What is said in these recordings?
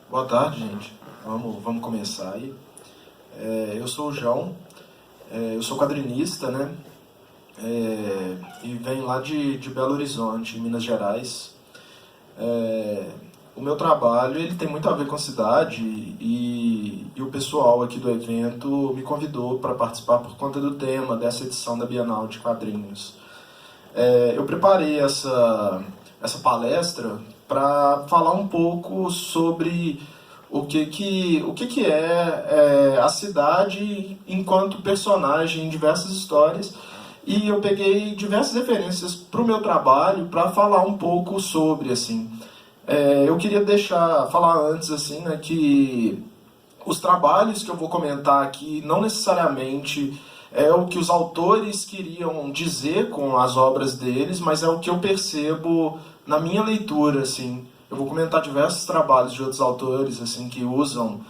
Boa tarde, gente. Vamos começar aí. Eu sou o João, eu sou quadrinista, né? E venho lá de Belo Horizonte, Minas Gerais. O meu trabalho ele tem muito a ver com a cidade e o pessoal aqui do evento me convidou para participar por conta do tema dessa edição da Bienal de Quadrinhos. Eu preparei essa palestra para falar um pouco sobre o que é a cidade enquanto personagem em diversas histórias. E eu peguei diversas referências para o meu trabalho para falar um pouco sobre, assim. Eu queria falar antes, assim, né, que os trabalhos que eu vou comentar aqui não necessariamente é o que os autores queriam dizer com as obras deles, mas é o que eu percebo na minha leitura, assim. Eu vou comentar diversos trabalhos de outros autores, assim, que usam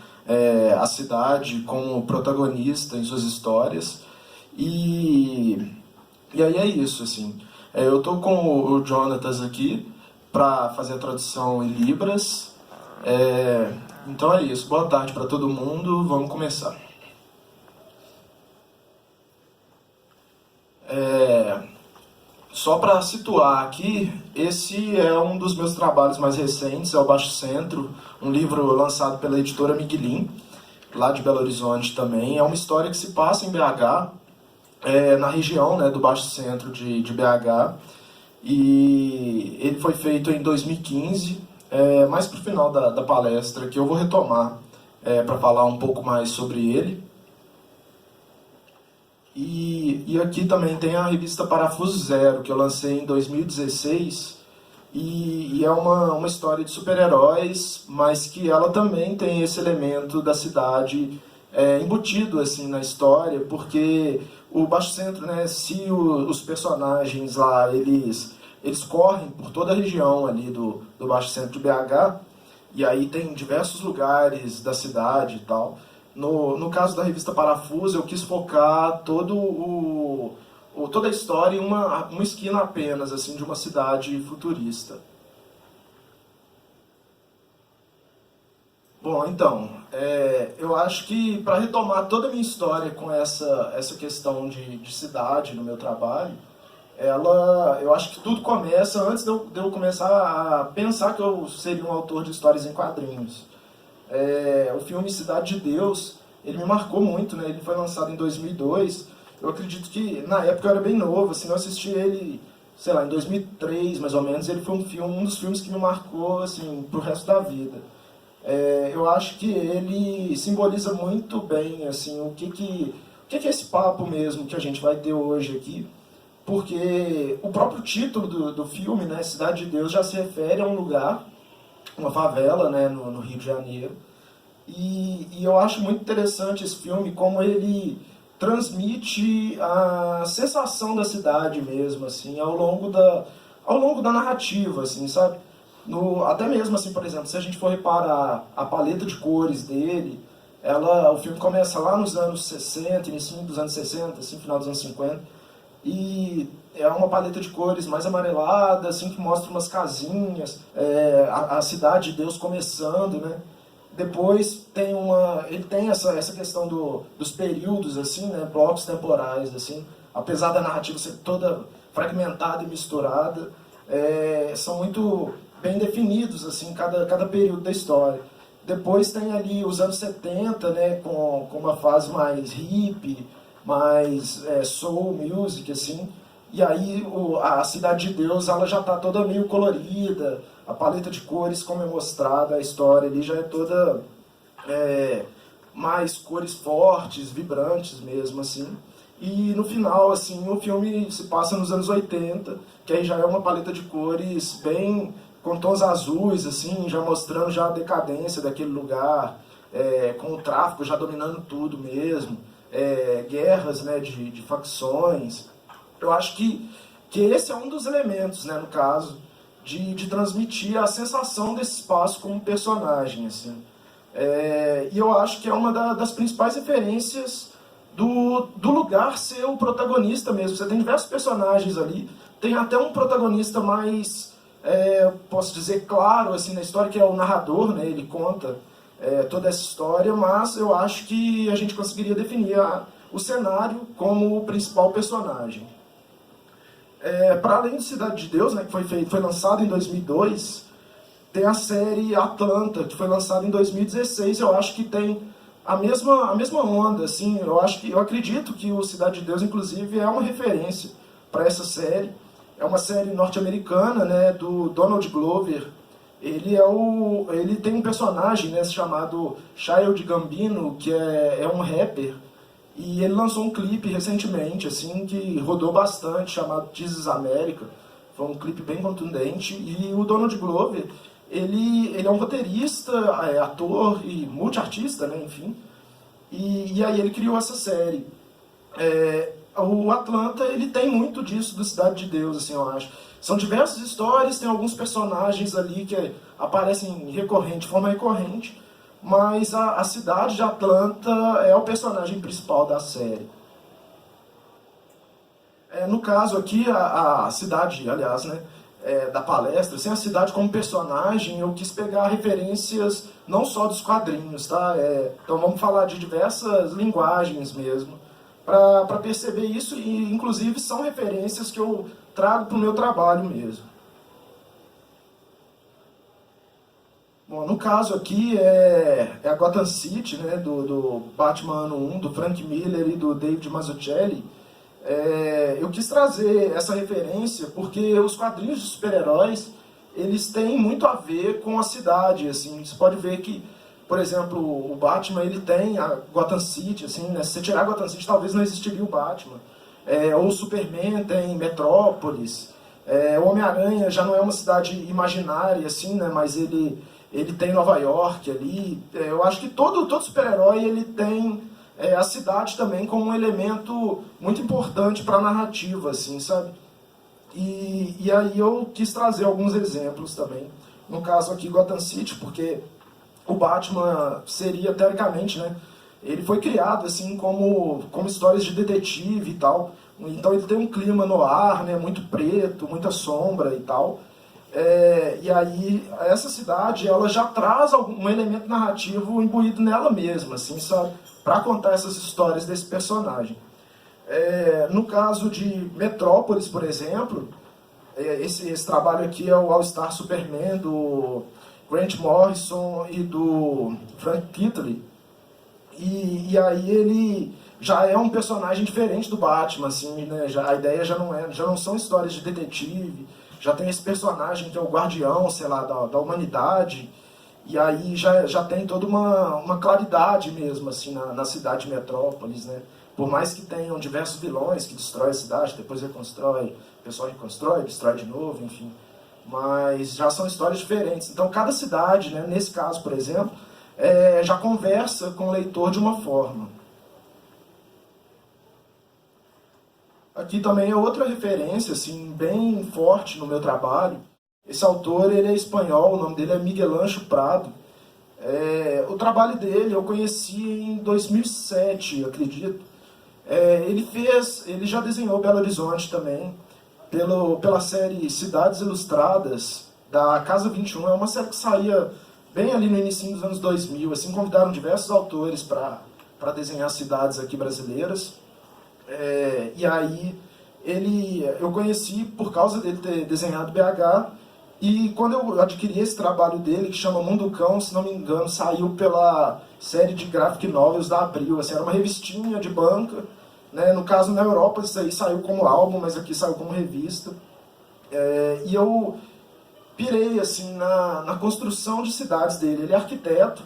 a cidade como protagonista em suas histórias. E, e aí é isso, assim. Eu estou com o Jonatas aqui para fazer a tradução em Libras. Então é isso. Boa tarde para todo mundo. Vamos começar. Só para situar aqui, esse é um dos meus trabalhos mais recentes, é o Baixo Centro, um livro lançado pela editora Miguelin, lá de Belo Horizonte também. É uma história que se passa em BH, na região, né, do Baixo Centro de BH, e ele foi feito em 2015, mais para o final da palestra, que eu vou retomar para falar um pouco mais sobre ele. E aqui também tem a revista Parafuso Zero, que eu lancei em 2016, e é uma história de super-heróis, mas que ela também tem esse elemento da cidade embutido assim, na história, porque o Baixo Centro, né, se os personagens lá, eles correm por toda a região ali do Baixo Centro de BH, e aí tem diversos lugares da cidade e tal. No caso da revista Parafuso, eu quis focar toda a história em uma esquina apenas, assim, de uma cidade futurista. Bom, então, eu acho que para retomar toda a minha história com essa questão de cidade no meu trabalho, eu acho que tudo começa antes de eu começar a pensar que eu seria um autor de histórias em quadrinhos. O filme Cidade de Deus, ele me marcou muito, né? Ele foi lançado em 2002. Eu acredito que na época eu era bem novo, assim, eu assisti ele, sei lá, em 2003 mais ou menos. Ele foi um dos filmes que me marcou assim pro resto da vida. Eu acho que ele simboliza muito bem assim o que é esse papo mesmo que a gente vai ter hoje aqui, porque o próprio título do filme, né, Cidade de Deus, já se refere a um lugar, uma favela, né, no Rio de Janeiro. E eu acho muito interessante esse filme, como ele transmite a sensação da cidade mesmo, assim, ao longo da narrativa, assim, sabe? Até mesmo, assim, por exemplo, se a gente for reparar a paleta de cores dele, o filme começa lá nos anos 60, início dos anos 60, assim, final dos anos 50, e é uma paleta de cores mais amarelada, assim, que mostra umas casinhas, a cidade de Deus começando, né? Depois ele tem essa questão dos períodos, assim, né? Blocos temporais, assim, apesar da narrativa ser toda fragmentada e misturada, são muito bem definidos, assim, cada período da história. Depois tem ali os anos 70, né, com uma fase mais hippie, mais soul music, assim. E aí a Cidade de Deus ela já está toda meio colorida, a paleta de cores como é mostrada, a história ali já é toda mais cores fortes, vibrantes mesmo, assim. E no final, assim, o filme se passa nos anos 80, que aí já é uma paleta de cores bem com tons azuis, assim, já mostrando já a decadência daquele lugar, com o tráfico já dominando tudo mesmo, guerras, né, de facções. Eu acho que esse é um dos elementos, né, no caso, de transmitir a sensação desse espaço como personagem, assim. E eu acho que é uma das principais referências do lugar ser o protagonista mesmo. Você tem diversos personagens ali, tem até um protagonista mais posso dizer, claro assim, na história, que é o narrador, né, ele conta toda essa história, mas eu acho que a gente conseguiria definir o cenário como o principal personagem. Para além de Cidade de Deus, né, que foi lançado em 2002, tem a série Atlanta, que foi lançada em 2016, eu acho que tem a mesma onda, assim, eu acredito que o Cidade de Deus, inclusive, é uma referência para essa série. É uma série norte-americana, né, do Donald Glover. Ele tem um personagem, né, chamado Childish Gambino, que é um rapper, e ele lançou um clipe recentemente, assim, que rodou bastante, chamado This is America. Foi um clipe bem contundente. E o Donald Glover, ele é um roteirista, ator e multiartista, né, enfim. E aí ele criou essa série. O Atlanta, ele tem muito disso do Cidade de Deus, assim, eu acho. São diversas histórias, tem alguns personagens ali que aparecem de forma recorrente, mas a cidade de Atlanta é o personagem principal da série. No caso aqui, a cidade, aliás, né, da palestra, assim, a cidade como personagem, eu quis pegar referências não só dos quadrinhos, tá? Então vamos falar de diversas linguagens mesmo, para perceber isso, e inclusive são referências que eu trago para o meu trabalho mesmo. Bom, no caso aqui é a Gotham City, né, do Batman Ano 1, do Frank Miller e do David Mazzucchelli. Eu quis trazer essa referência porque os quadrinhos de super-heróis, eles têm muito a ver com a cidade, assim. Você pode ver que, por exemplo, o Batman, ele tem a Gotham City, assim, né? Se você tirar a Gotham City, talvez não existiria o Batman. Ou o Superman tem Metrópolis. O Homem-Aranha já não é uma cidade imaginária, assim, né? Mas ele tem Nova York ali. Eu acho que todo super-herói, ele tem a cidade também como um elemento muito importante para a narrativa, assim, sabe? E aí eu quis trazer alguns exemplos também. No caso aqui, Gotham City, porque o Batman seria, teoricamente, né, ele foi criado assim como histórias de detetive e tal. Então ele tem um clima no ar, né, muito preto, muita sombra e tal. E aí essa cidade, ela já traz um elemento narrativo imbuído nela mesma, assim, sabe? Para contar essas histórias desse personagem. No caso de Metrópolis, por exemplo, esse trabalho aqui é o All Star Superman do Grant Morrison e do Frank Kittley. E aí ele já é um personagem diferente do Batman, assim, né? A ideia já não são histórias de detetive, já tem esse personagem que é o guardião, sei lá, da humanidade, e aí já tem toda uma claridade mesmo, assim, na cidade de Metrópolis, né? Por mais que tenham diversos vilões que destroem a cidade, depois reconstrói, o pessoal reconstrói, destrói de novo, enfim. Mas já são histórias diferentes. Então cada cidade, né, nesse caso, por exemplo, já conversa com o leitor de uma forma. Aqui também é outra referência, assim, bem forte no meu trabalho. Esse autor, ele é espanhol, o nome dele é Miguel Ancho Prado. O trabalho dele eu conheci em 2007, acredito. Ele já desenhou Belo Horizonte também, pela série Cidades Ilustradas, da Casa 21. É uma série que saía bem ali no início dos anos 2000, assim, convidaram diversos autores para desenhar cidades aqui brasileiras. E aí eu conheci por causa dele ter desenhado BH, e quando eu adquiri esse trabalho dele, que chama Mundo Cão, se não me engano, saiu pela série de graphic novels da Abril, assim, era uma revistinha de banca, né? No caso, na Europa, isso aí saiu como álbum, mas aqui saiu como revista. E eu pirei assim, na construção de cidades dele. Ele é arquiteto,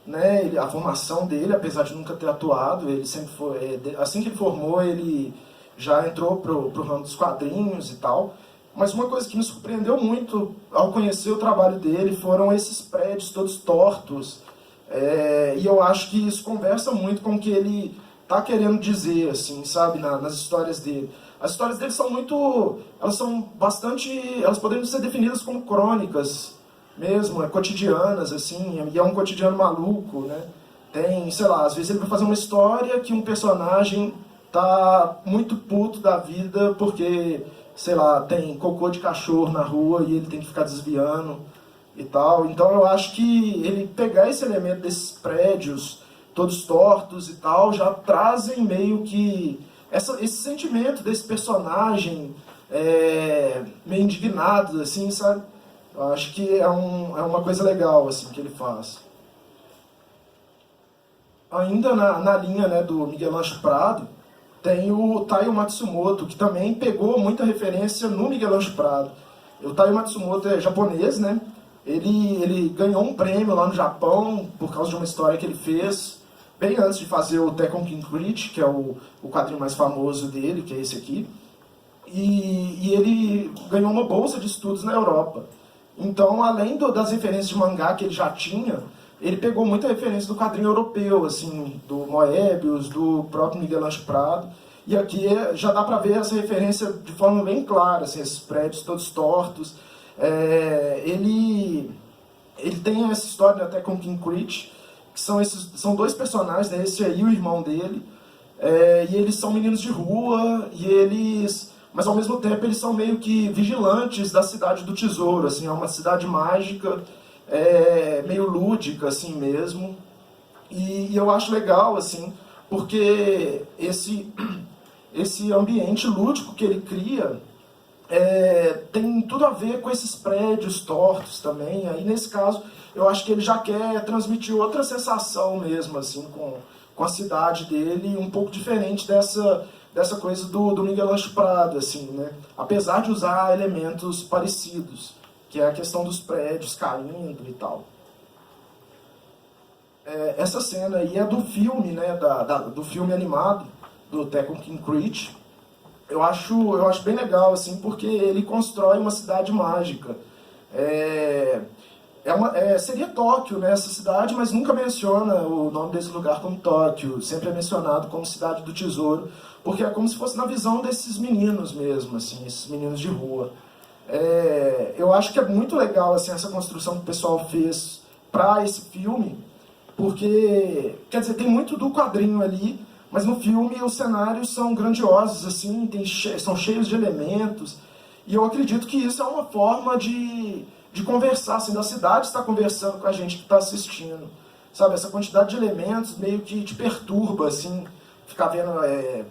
né? A formação dele, apesar de nunca ter atuado, ele sempre foi, assim que ele formou, ele já entrou pro ramo dos quadrinhos e tal. Mas uma coisa que me surpreendeu muito ao conhecer o trabalho dele foram esses prédios todos tortos. E eu acho que isso conversa muito com o que ele está querendo dizer, assim, sabe, nas histórias dele. As histórias dele são elas poderiam ser definidas como crônicas mesmo, cotidianas, assim, e é um cotidiano maluco, né? Tem, sei lá, às vezes ele vai fazer uma história que um personagem tá muito puto da vida porque sei lá, tem cocô de cachorro na rua e ele tem que ficar desviando e tal. Então eu acho que ele pegar esse elemento desses prédios todos tortos e tal, já trazem meio que esse sentimento desse personagem meio indignado, assim, sabe? Eu acho que é uma coisa legal, assim, que ele faz. Ainda na linha, né, do Miguel Ângelo Prado, tem o Taiyo Matsumoto, que também pegou muita referência no Miguel Ângelo Prado. O Taiyo Matsumoto é japonês, né? Ele ganhou um prêmio lá no Japão por causa de uma história que ele fez bem antes de fazer o Tekken King Crit, que é o quadrinho mais famoso dele, que é esse aqui. E ele ganhou uma bolsa de estudos na Europa. Então, além das referências de mangá que ele já tinha, ele pegou muita referência do quadrinho europeu, assim, do Moebius, do próprio Miguel Ângelo Prado. E aqui já dá para ver essa referência de forma bem clara, assim, esses prédios todos tortos. Ele tem essa história até com King Crit, que são dois personagens, né, esse aí e o irmão dele. E eles são meninos de rua, mas ao mesmo tempo eles são meio que vigilantes da cidade do tesouro, assim, é uma cidade mágica, meio lúdica assim mesmo. E eu acho legal, assim, porque esse ambiente lúdico que ele cria tem tudo a ver com esses prédios tortos também. Aí nesse caso eu acho que ele já quer transmitir outra sensação mesmo, assim, com a cidade dele, um pouco diferente dessa coisa do Miguel Ângelo Prado, assim, né? Apesar de usar elementos parecidos, que é a questão dos prédios caindo e tal. Essa cena aí é do filme, né? Do filme animado, do Tekken King Crit. Eu acho bem legal, assim, porque ele constrói uma cidade mágica. Seria Tóquio, né, essa cidade, mas nunca menciona o nome desse lugar como Tóquio. Sempre é mencionado como Cidade do Tesouro, porque é como se fosse na visão desses meninos mesmo, assim, esses meninos de rua. Eu acho que é muito legal, assim, essa construção que o pessoal fez para esse filme, porque, quer dizer, tem muito do quadrinho ali, mas no filme os cenários são grandiosos, assim, são cheios de elementos, e eu acredito que isso é uma forma de conversar, assim, da cidade está conversando com a gente que está assistindo, sabe? Essa quantidade de elementos meio que te perturba, assim, ficar vendo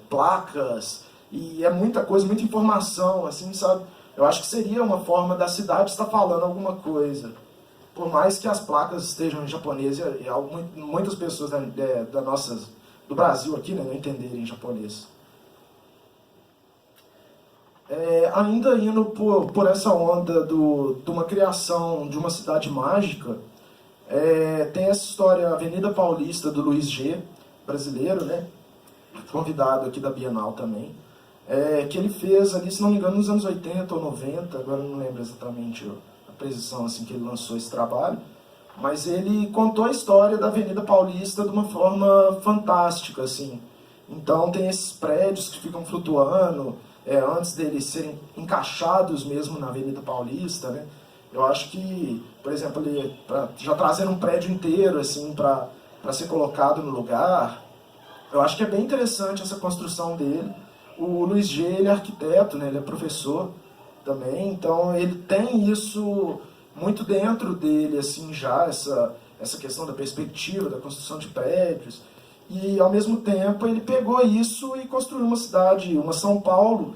placas, e é muita coisa, muita informação, assim, sabe? Eu acho que seria uma forma da cidade estar falando alguma coisa. Por mais que as placas estejam em japonês e muitas pessoas do Brasil aqui, né, não entenderem japonês. Ainda indo por essa onda de uma criação de uma cidade mágica, tem essa história Avenida Paulista do Luiz G, brasileiro, né, convidado aqui da Bienal também, que ele fez ali, se não me engano, nos anos 80 ou 90, agora não lembro exatamente a precisão assim, que ele lançou esse trabalho, mas ele contou a história da Avenida Paulista de uma forma fantástica, assim. Então tem esses prédios que ficam flutuando, antes deles serem encaixados mesmo na Avenida Paulista, né? Eu acho que, por exemplo, já trazendo um prédio inteiro assim, para ser colocado no lugar, eu acho que é bem interessante essa construção dele. O Luiz G, ele é arquiteto, né? Ele é professor também, então ele tem isso muito dentro dele, assim, já, essa questão da perspectiva, da construção de prédios. E, ao mesmo tempo, ele pegou isso e construiu uma cidade, uma São Paulo,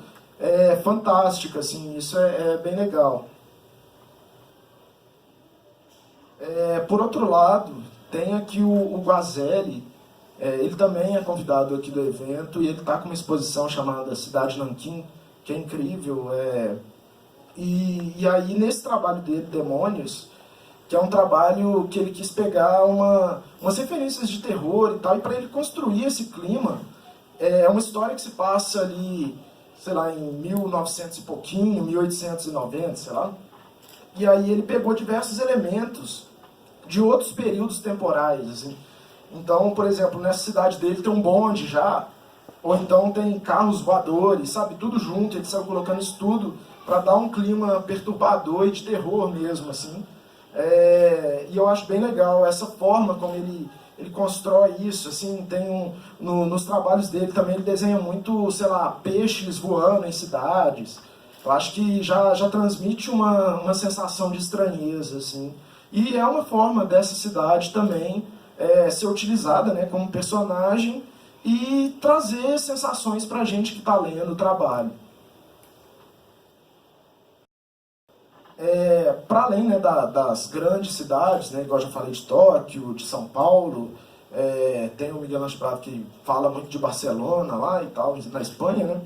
fantástica, assim, isso é bem legal. Por outro lado, tem aqui o Guazelli, ele também é convidado aqui do evento, e ele está com uma exposição chamada Cidade Nanquim, que é incrível. E aí, nesse trabalho dele, Demônios, que é um trabalho que ele quis pegar umas referências de terror e tal, e para ele construir esse clima, é uma história que se passa ali, sei lá, em 1900 e pouquinho, 1890, sei lá. E aí ele pegou diversos elementos de outros períodos temporais, assim. Então, por exemplo, nessa cidade dele tem um bonde já, ou então tem carros voadores, sabe, tudo junto, ele saiu colocando isso tudo para dar um clima perturbador e de terror mesmo, assim. E eu acho bem legal essa forma como ele constrói isso, assim, nos trabalhos dele também ele desenha muito, sei lá, peixes voando em cidades. Eu acho que já transmite uma sensação de estranheza, assim. E é uma forma dessa cidade também ser utilizada, né, como personagem e trazer sensações para a gente que está lendo o trabalho. Para além, né, das grandes cidades, né, igual eu já falei de Tóquio, de São Paulo, tem o Miguel Ângelo Prado que fala muito de Barcelona lá e tal, na Espanha, né?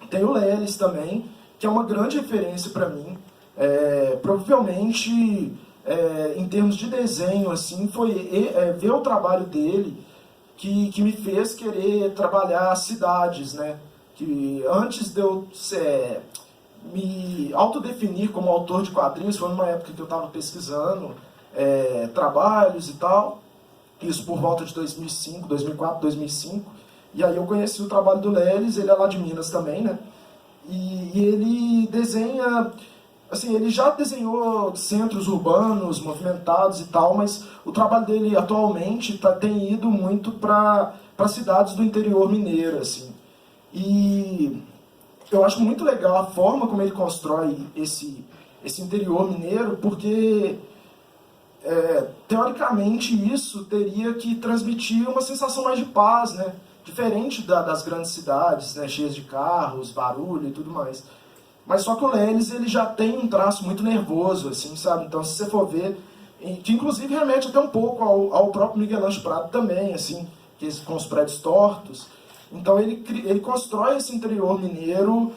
Tem o Lelis também, que é uma grande referência para mim. Provavelmente, em termos de desenho, assim, foi ver o trabalho dele que me fez querer trabalhar cidades, né? Que antes de eu me autodefinir como autor de quadrinhos, foi numa época que eu estava pesquisando trabalhos e tal, isso por volta de 2005, 2004, 2005, e aí eu conheci o trabalho do Lelis, ele é lá de Minas também, né? E ele desenha, assim, ele já desenhou centros urbanos movimentados e tal, mas o trabalho dele atualmente tem ido muito para cidades do interior mineiro, assim. E eu acho muito legal a forma como ele constrói esse interior mineiro, porque teoricamente isso teria que transmitir uma sensação mais de paz, né? Diferente das grandes cidades, né? Cheias de carros, barulho e tudo mais. Mas só que o Lelis, ele já tem um traço muito nervoso, assim, sabe? Então, se você for ver, que inclusive remete até um pouco ao próprio Miguel Ângelo Prado também, assim, com os prédios tortos. Então, ele constrói esse interior mineiro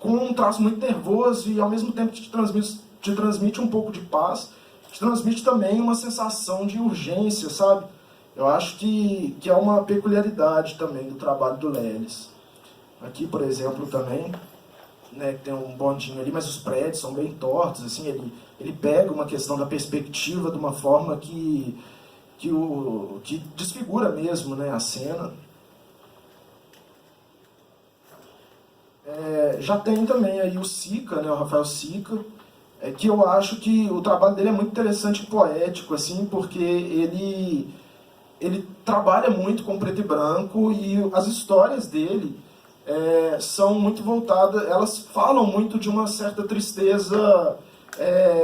com um traço muito nervoso e, ao mesmo tempo, te transmite um pouco de paz, te transmite também uma sensação de urgência, sabe? Eu acho que é uma peculiaridade também do trabalho do Lelis. Aqui, por exemplo, também, né, tem um bondinho ali, mas os prédios são bem tortos, assim, ele pega uma questão da perspectiva de uma forma que desfigura mesmo, né, a cena. Já tem também aí o Sica, né, o Rafael Sica, que eu acho que o trabalho dele é muito interessante e poético, assim, porque ele trabalha muito com preto e branco e as histórias dele são muito voltadas, elas falam muito de uma certa tristeza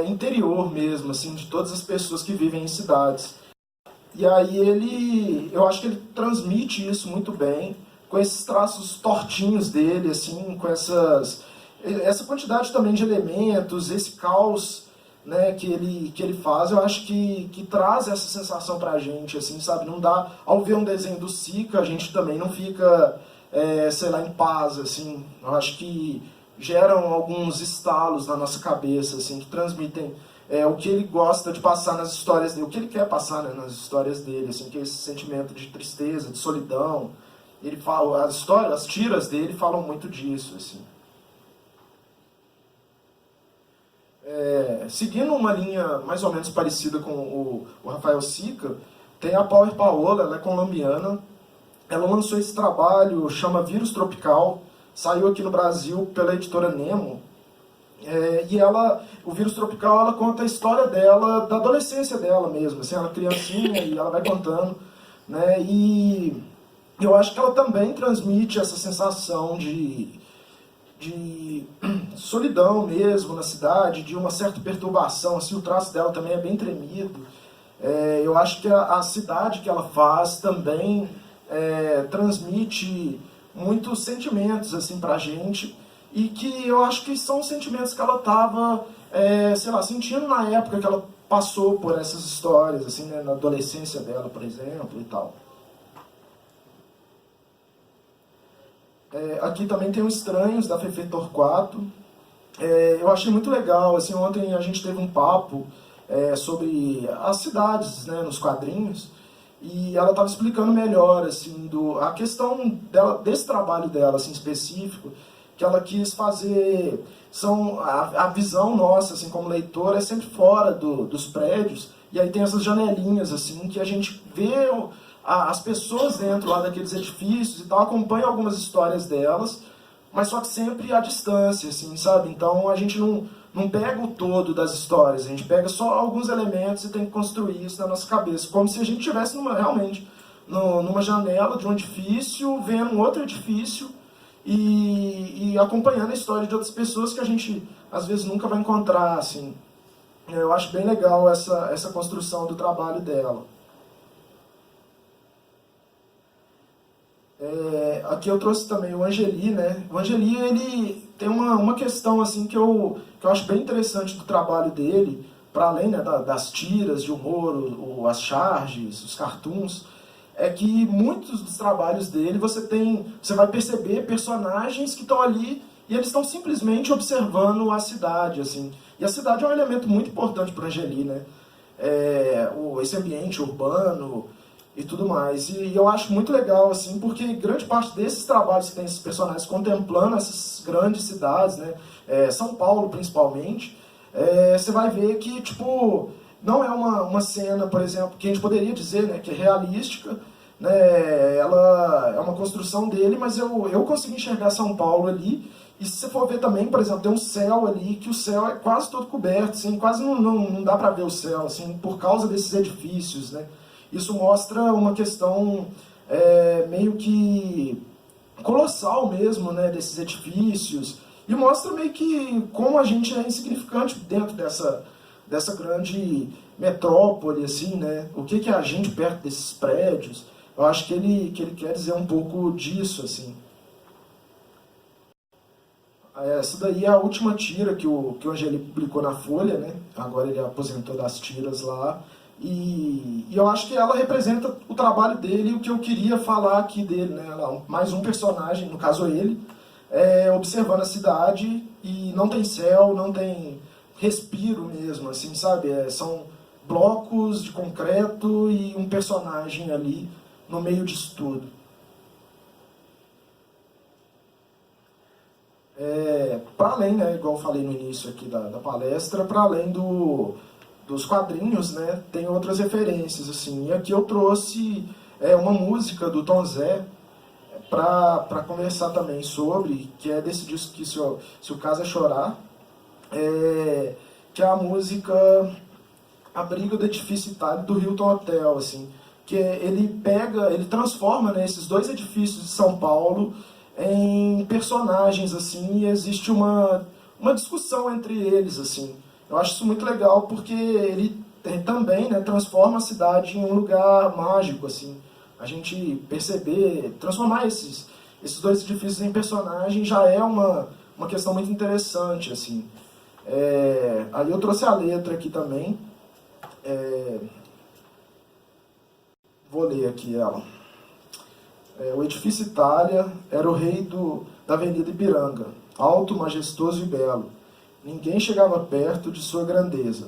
interior mesmo, assim, de todas as pessoas que vivem em cidades. E aí eu acho que ele transmite isso muito bem, com esses traços tortinhos dele, assim, com essa quantidade também de elementos, esse caos, né, que ele faz, eu acho que traz essa sensação pra gente, assim, sabe? Não dá, ao ver um desenho do Sica, a gente também não fica, sei lá, em paz, assim. Eu acho que geram alguns estalos na nossa cabeça, assim, que transmitem o que ele gosta de passar nas histórias dele, o que ele quer passar, né, nas histórias dele, assim, que é esse sentimento de tristeza, de solidão. Ele fala, as tiras dele falam muito disso, assim. Seguindo uma linha mais ou menos parecida com o Rafael Sica, tem a Power Paola, ela é colombiana. Ela lançou esse trabalho, chama Vírus Tropical, saiu aqui no Brasil pela editora Nemo. E o Vírus Tropical, ela conta a história dela, da adolescência dela mesmo, assim, ela é criancinha e ela vai contando, né? E eu acho que ela também transmite essa sensação de solidão mesmo na cidade, de uma certa perturbação, assim, o traço dela também é bem tremido. Eu acho que a cidade que ela faz também transmite muitos sentimentos assim, pra gente, e que eu acho que são sentimentos que ela estava, sei lá, sentindo na época que ela passou por essas histórias, assim, né, na adolescência dela, por exemplo, e tal. Aqui também tem o Estranhos, da Fefe Torquato. Eu achei muito legal, assim, ontem a gente teve um papo sobre as cidades, né, nos quadrinhos, e ela estava explicando melhor, assim, a questão dela, desse trabalho dela, assim, específico, que ela quis fazer, a visão nossa, assim, como leitor, é sempre fora dos prédios, e aí tem essas janelinhas, assim, que a gente vê as pessoas dentro lá daqueles edifícios e tal, acompanha algumas histórias delas, mas só que sempre à distância, assim, sabe? Então a gente não pega o todo das histórias, a gente pega só alguns elementos e tem que construir isso na nossa cabeça, como se a gente estivesse realmente numa janela de um edifício, vendo um outro edifício, e acompanhando a história de outras pessoas que a gente, às vezes, nunca vai encontrar, assim. Eu acho bem legal essa construção do trabalho dela. Aqui eu trouxe também o Angeli, né? O Angeli, ele tem uma questão, assim, que eu acho bem interessante do trabalho dele, para além, né, das tiras de humor, as charges, os cartoons, é que muitos dos trabalhos dele você vai perceber personagens que estão ali e eles estão simplesmente observando a cidade, assim. E a cidade é um elemento muito importante para o Angeli, né? Esse ambiente urbano e tudo mais. E eu acho muito legal, assim, porque grande parte desses trabalhos que tem esses personagens contemplando essas grandes cidades, né? São Paulo, principalmente, você vai ver que, tipo, não é uma cena, por exemplo, que a gente poderia dizer, né, que é realística, né? Ela é uma construção dele, mas eu consegui enxergar São Paulo ali. E se você for ver também, por exemplo, tem um céu ali, que o céu é quase todo coberto, assim, quase não dá para ver o céu, assim, por causa desses edifícios, né? Isso mostra uma questão meio que colossal mesmo, né, desses edifícios, e mostra meio que como a gente é insignificante dentro dessa grande metrópole, assim, né? O que é a gente perto desses prédios? Eu acho que ele quer dizer um pouco disso, assim. Essa daí é a última tira que o Angeli publicou na Folha, né? Agora ele aposentou das tiras lá. E eu acho que ela representa o trabalho dele e o que eu queria falar aqui dele, né? Mais um personagem, no caso ele, observando a cidade e não tem céu, não tem respiro mesmo, assim, sabe? São blocos de concreto e um personagem ali no meio disso tudo. Para além, né, igual eu falei no início aqui da palestra, para além dos quadrinhos, né, tem outras referências, assim. E aqui eu trouxe uma música do Tom Zé para conversar também sobre, que é desse disco que se o caso é chorar, que é a música Abrigo do Edifício Itália do Hilton Hotel, assim, que ele transforma, né, esses dois edifícios de São Paulo em personagens, assim, e existe uma discussão entre eles, assim. Eu acho isso muito legal porque ele também, né, transforma a cidade em um lugar mágico, assim. A gente transformar esses dois edifícios em personagens já é uma questão muito interessante, assim. Aí eu trouxe a letra aqui também. Vou ler aqui ela. O edifício Itália era o rei da Avenida Ipiranga, alto, majestoso e belo. Ninguém chegava perto de sua grandeza.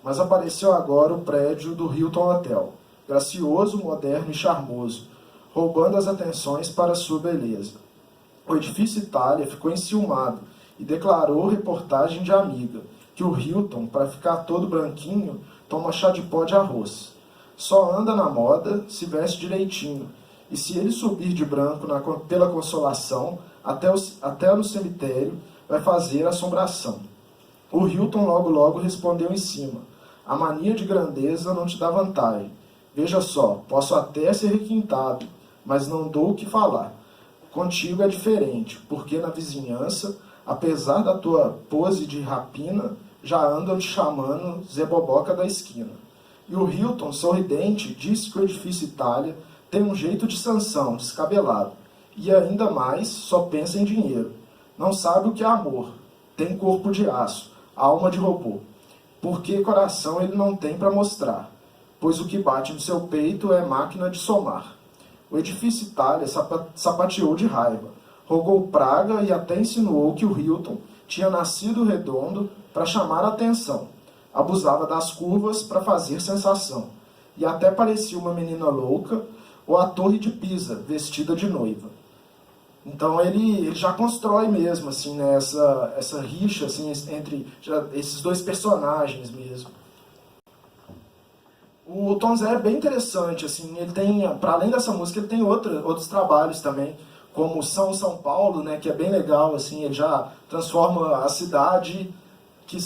Mas apareceu agora o prédio do Hilton Hotel, gracioso, moderno e charmoso, roubando as atenções para sua beleza. O edifício Itália ficou enciumado e declarou reportagem de amiga que o Hilton, para ficar todo branquinho, toma chá de pó de arroz. Só anda na moda, se veste direitinho, e se ele subir de branco pela consolação, até no cemitério, vai fazer assombração. O Hilton logo respondeu em cima: a mania de grandeza não te dá vantagem. Veja só, posso até ser requintado, mas não dou o que falar. Contigo é diferente, porque na vizinhança, apesar da tua pose de rapina, já andam te chamando Zé Boboca da esquina. E o Hilton, sorridente, disse que o edifício Itália tem um jeito de Sansão, descabelado, e ainda mais só pensa em dinheiro. Não sabe o que é amor, tem corpo de aço, alma de robô, porque coração ele não tem para mostrar, pois o que bate no seu peito é máquina de somar. O edifício Itália sapateou de raiva, rogou praga e até insinuou que o Hilton tinha nascido redondo para chamar a atenção, abusava das curvas para fazer sensação, e até parecia uma menina louca ou a Torre de Pisa, vestida de noiva. Então ele já constrói mesmo, assim, né, essa rixa, assim, entre esses dois personagens mesmo. O Tom Zé é bem interessante, assim, ele tem, para além dessa música, ele tem outros trabalhos também, como São Paulo, né, que é bem legal, assim, ele já transforma a cidade, que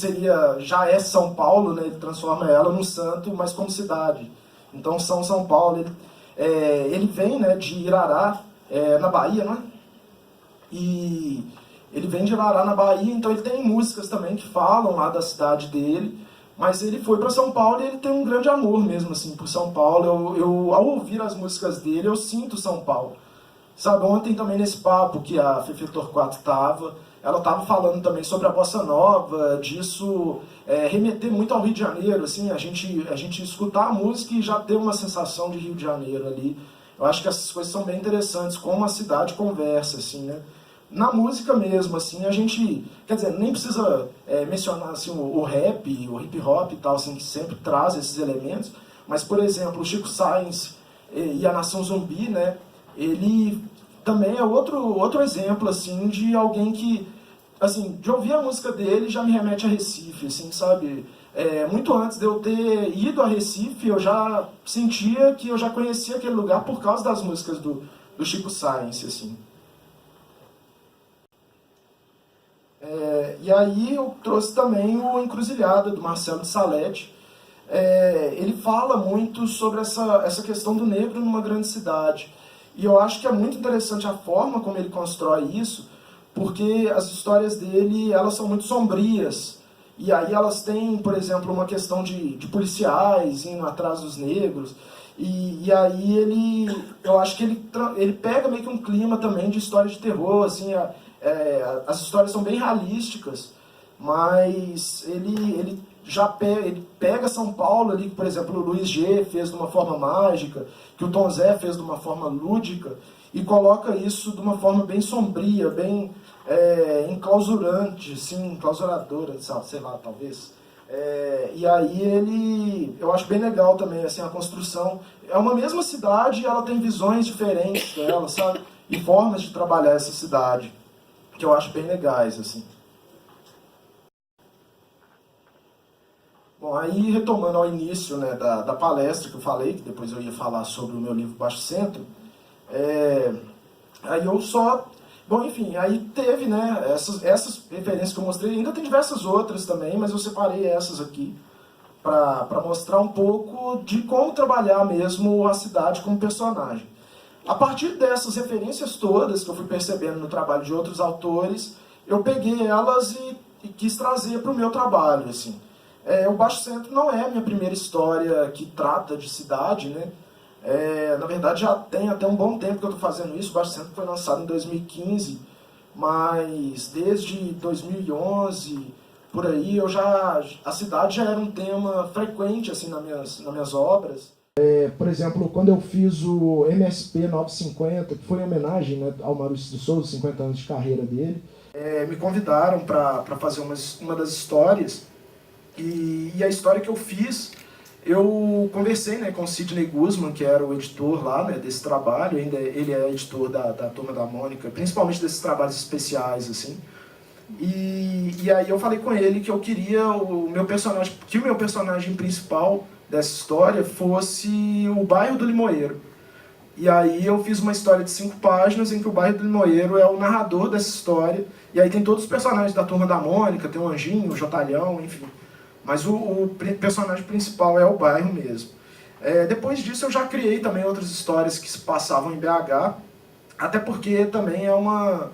já é São Paulo, né, ele transforma ela num santo, mas como cidade. Então São Paulo, ele vem, né, de Irará, na Bahia, não é? e ele vem de Arará, na Bahia, então ele tem músicas também que falam lá da cidade dele, mas ele foi para São Paulo e ele tem um grande amor mesmo assim por São Paulo. Ao ouvir as músicas dele, eu sinto São Paulo. Sabe, ontem também nesse papo que a Fefe Torquato ela estava falando também sobre a bossa nova, disso remeter muito ao Rio de Janeiro, assim, a gente escutar a música e já ter uma sensação de Rio de Janeiro ali. Eu acho que essas coisas são bem interessantes, como a cidade conversa, assim, né? Na música mesmo, assim, a gente, quer dizer, nem precisa mencionar assim, o rap, o hip hop e tal, assim, que sempre traz esses elementos, mas, por exemplo, o Chico Science e a Nação Zumbi, né? Ele também é outro exemplo, assim, de alguém que, assim, de ouvir a música dele já me remete a Recife, assim, sabe? Muito antes de eu ter ido a Recife, eu já sentia que eu já conhecia aquele lugar por causa das músicas do Chico Science, assim. E aí eu trouxe também o Encruzilhada, do Marcelo de Salete. Ele fala muito sobre essa questão do negro numa grande cidade. E eu acho que é muito interessante a forma como ele constrói isso, porque as histórias dele, elas são muito sombrias. E aí elas têm, por exemplo, uma questão de policiais indo atrás dos negros. E aí eu acho que ele pega meio que um clima também de história de terror, assim, as histórias são bem realísticas, mas ele pega São Paulo ali, que, por exemplo, o Luiz G fez de uma forma mágica, que o Tom Zé fez de uma forma lúdica, e coloca isso de uma forma bem sombria, bem enclausurante, assim, enclausuradora, sei lá, talvez. E aí eu acho bem legal também, assim, a construção. É uma mesma cidade, ela tem visões diferentes dela, sabe? E formas de trabalhar essa cidade, que eu acho bem legais, assim. Bom, aí retomando ao início, né, da palestra que eu falei, que depois eu ia falar sobre o meu livro Baixo Centro, aí eu só... Bom, enfim, aí teve, né, essas referências que eu mostrei, ainda tem diversas outras também, mas eu separei essas aqui para mostrar um pouco de como trabalhar mesmo a cidade como personagem. A partir dessas referências todas que eu fui percebendo no trabalho de outros autores, eu peguei elas e quis trazer para o meu trabalho, assim. O Baixo Centro não é a minha primeira história que trata de cidade, né? Na verdade, já tem até um bom tempo que eu estou fazendo isso. O Baixo Centro foi lançado em 2015, mas desde 2011, por aí, a cidade já era um tema frequente assim, nas minhas obras. Por exemplo, quando eu fiz o MSP 950, que foi em homenagem, né, ao Maurício de Souza, 50 anos de carreira dele, me convidaram para fazer uma das histórias, e a história que eu fiz, eu conversei, né, com o Sidney Guzman, que era o editor lá, né, desse trabalho. Ainda ele é editor da Turma da Mônica, principalmente desses trabalhos especiais, assim. E aí eu falei com ele que eu queria que o meu personagem principal dessa história fosse o bairro do Limoeiro. E aí eu fiz uma história de 5 páginas em que o bairro do Limoeiro é o narrador dessa história. E aí tem todos os personagens da Turma da Mônica, tem o Anjinho, o Jotalhão, enfim. Mas o personagem principal é o bairro mesmo. Depois disso eu já criei também outras histórias que se passavam em BH, até porque também é uma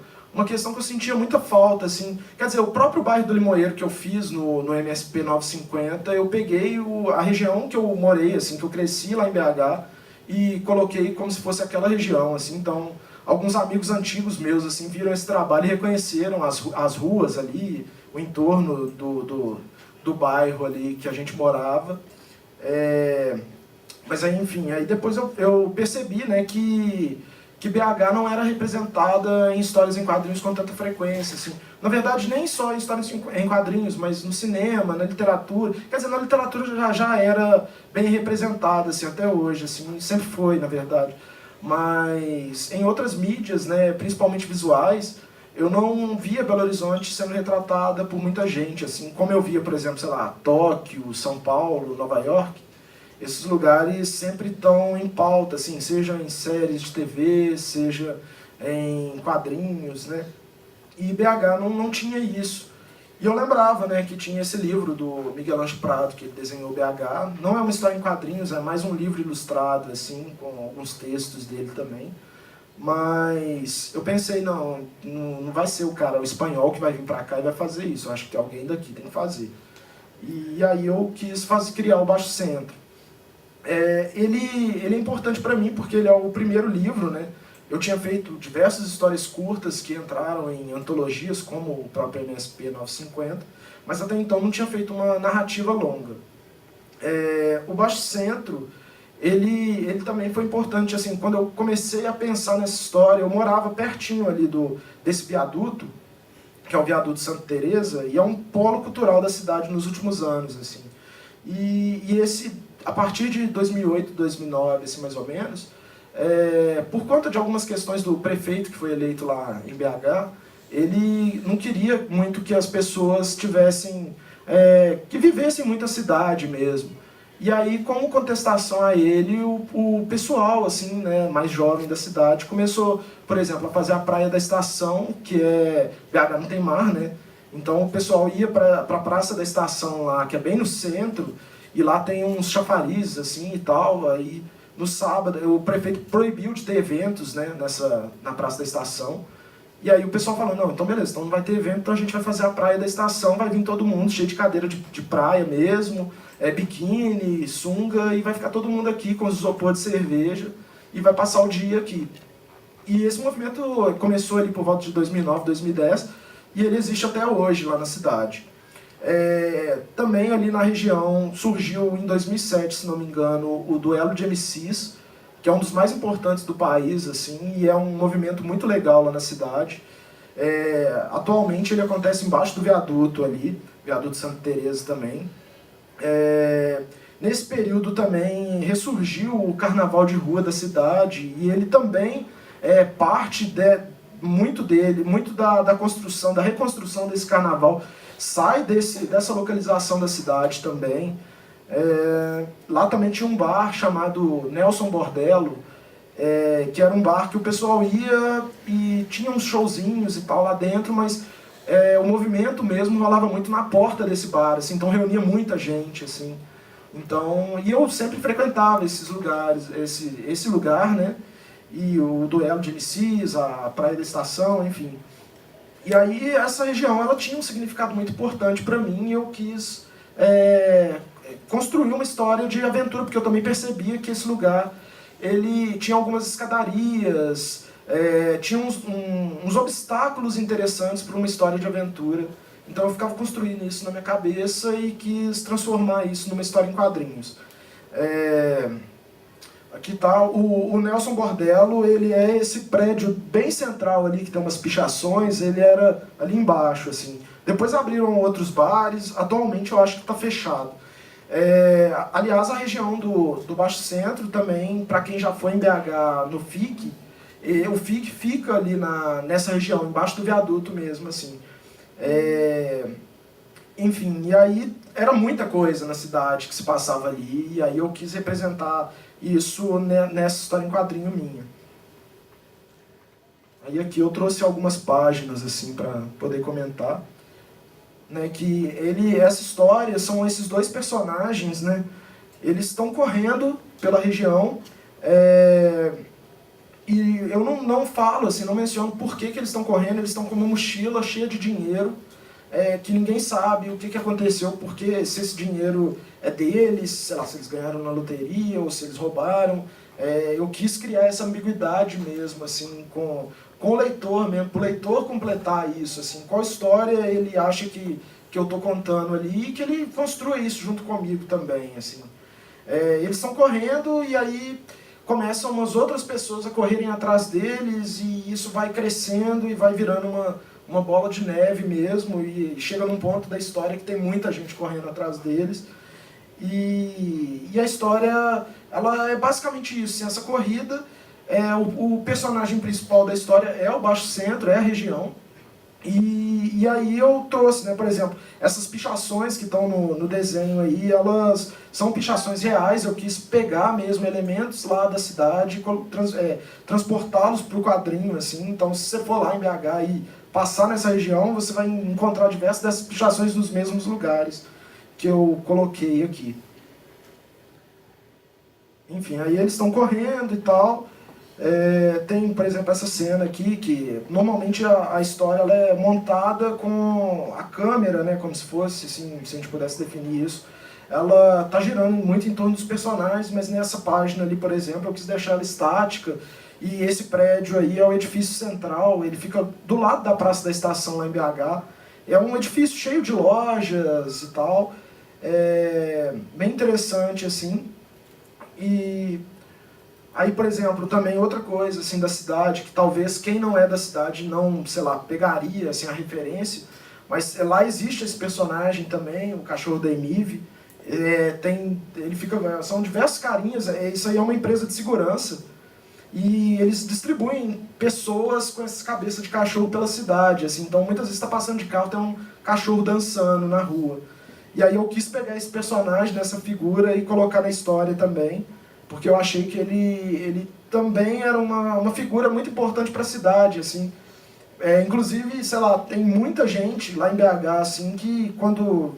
questão que eu sentia muita falta, assim. Quer dizer, o próprio bairro do Limoeiro que eu fiz no MSP 950, eu peguei a região que eu morei, assim, que eu cresci lá em BH, e coloquei como se fosse aquela região, assim. Então, alguns amigos antigos meus, assim, viram esse trabalho e reconheceram as ruas ali, o entorno do bairro ali que a gente morava. Mas aí, enfim, aí depois eu percebi, né, que BH não era representada em histórias em quadrinhos com tanta frequência, assim. Na verdade, nem só em histórias em quadrinhos, mas no cinema, na literatura. Quer dizer, na literatura já era bem representada, assim, até hoje, assim, sempre foi, na verdade. Mas em outras mídias, né, principalmente visuais, eu não via Belo Horizonte sendo retratada por muita gente, assim, como eu via, por exemplo, sei lá, Tóquio, São Paulo, Nova York. Esses lugares sempre estão em pauta, assim, seja em séries de TV, seja em quadrinhos, né? E BH não tinha isso. E eu lembrava, né, que tinha esse livro do Miguel Anjo Prado, que ele desenhou BH. Não é uma história em quadrinhos, é mais um livro ilustrado, assim, com alguns textos dele também. Mas eu pensei, não vai ser o cara, o espanhol que vai vir para cá e vai fazer isso. Eu acho que alguém daqui tem que fazer. E aí eu quis criar o Baixo Centro. Ele é importante para mim porque ele é o primeiro livro, né? Eu tinha feito diversas histórias curtas que entraram em antologias, como o próprio MSP 950, mas até então não tinha feito uma narrativa longa. O Baixo Centro, ele também foi importante, assim, quando eu comecei a pensar nessa história, eu morava pertinho ali desse viaduto, que é o viaduto Santa Teresa, e é um polo cultural da cidade nos últimos anos, assim. A partir de 2008, 2009, assim, mais ou menos, por conta de algumas questões do prefeito que foi eleito lá em BH, ele não queria muito que as pessoas que vivessem muito a cidade mesmo. E aí, como contestação a ele, o pessoal assim, né, mais jovem da cidade começou, por exemplo, a fazer a Praia da Estação, que BH não tem mar, né? Então o pessoal ia para a Praça da Estação lá, que é bem no centro, e lá tem uns chafarizes assim e tal. Aí no sábado o prefeito proibiu de ter eventos, né, na Praça da Estação. E aí o pessoal falou, não, então beleza, então não vai ter evento, então a gente vai fazer a Praia da Estação, vai vir todo mundo cheio de cadeira de praia mesmo, biquíni, sunga, e vai ficar todo mundo aqui com os isopor de cerveja e vai passar o dia aqui. E esse movimento começou ali por volta de 2009, 2010 e ele existe até hoje lá na cidade. Também ali na região surgiu em 2007, se não me engano, o Duelo de MCs, que é um dos mais importantes do país, assim, e é um movimento muito legal lá na cidade. Atualmente ele acontece embaixo do viaduto ali, viaduto Santa Teresa também. Nesse período também ressurgiu o carnaval de rua da cidade, e ele também é parte muito da construção, da reconstrução desse carnaval, sai dessa localização da cidade também. Lá também tinha um bar chamado Nelson Bordello, que era um bar que o pessoal ia e tinha uns showzinhos e tal lá dentro, mas o movimento mesmo rolava muito na porta desse bar, assim, então reunia muita gente, assim. Então, e eu sempre frequentava esses lugares, esse lugar, né? E o Duelo de MCs, a Praia da Estação, enfim. E aí essa região ela tinha um significado muito importante para mim, e eu quis construir uma história de aventura, porque eu também percebia que esse lugar ele tinha algumas escadarias, tinha uns obstáculos interessantes para uma história de aventura. Então eu ficava construindo isso na minha cabeça e quis transformar isso numa história em quadrinhos. Aqui está o Nelson Bordello, ele é esse prédio bem central ali, que tem umas pichações, ele era ali embaixo, assim. Depois abriram outros bares, atualmente eu acho que está fechado. Aliás, a região do Baixo Centro também, para quem já foi em BH no FIC, o FIC fica ali nessa região, embaixo do viaduto mesmo, assim. Enfim, e aí era muita coisa na cidade que se passava ali, e aí eu quis representar isso nessa história em quadrinho minha. Aí aqui eu trouxe algumas páginas assim para poder comentar, né, que essa história são esses dois personagens, né, eles estão correndo pela região, e eu não falo, assim, não menciono por que eles estão correndo, eles estão com uma mochila cheia de dinheiro, que ninguém sabe o que aconteceu, porque se esse dinheiro é deles, sei lá, se eles ganharam na loteria ou se eles roubaram. Eu quis criar essa ambiguidade mesmo, assim, com o leitor mesmo, para o leitor completar isso, assim, qual história ele acha que eu estou contando ali, e que ele construa isso junto comigo também, assim. Eles estão correndo e aí começam umas outras pessoas a correrem atrás deles, e isso vai crescendo e vai virando uma bola de neve mesmo, e chega num ponto da história que tem muita gente correndo atrás deles. E a história, ela é basicamente isso, assim, essa corrida, o personagem principal da história é o Baixo Centro, é a região. E aí eu trouxe, né, por exemplo, essas pichações que estão no desenho aí, elas são pichações reais. Eu quis pegar mesmo elementos lá da cidade e transportá-los para o quadrinho, assim. Então, se você for lá em BH e passar nessa região, você vai encontrar diversas dessas pichações nos mesmos lugares que eu coloquei aqui. Enfim, aí eles estão correndo e tal, Tem, por exemplo, essa cena aqui, que normalmente a história ela é montada com a câmera, né, como se fosse, assim, se a gente pudesse definir isso. Ela está girando muito em torno dos personagens, mas nessa página ali, por exemplo, eu quis deixar ela estática. E esse prédio aí é o edifício central, ele fica do lado da Praça da Estação, lá em BH. É um edifício cheio de lojas e tal, bem interessante, assim. E aí, por exemplo, também outra coisa assim da cidade, que talvez quem não é da cidade não, sei lá, pegaria assim, a referência, mas lá existe esse personagem também, o cachorro da Emive. Ele fica, são diversos carinhas, isso aí é uma empresa de segurança, e eles distribuem pessoas com essas cabeças de cachorro pela cidade, assim, então muitas vezes está passando de carro, tem um cachorro dançando na rua. E aí eu quis pegar esse personagem, dessa figura, e colocar na história também, porque eu achei que ele também era uma figura muito importante para a cidade, assim. Inclusive, sei lá, tem muita gente lá em BH, assim, que quando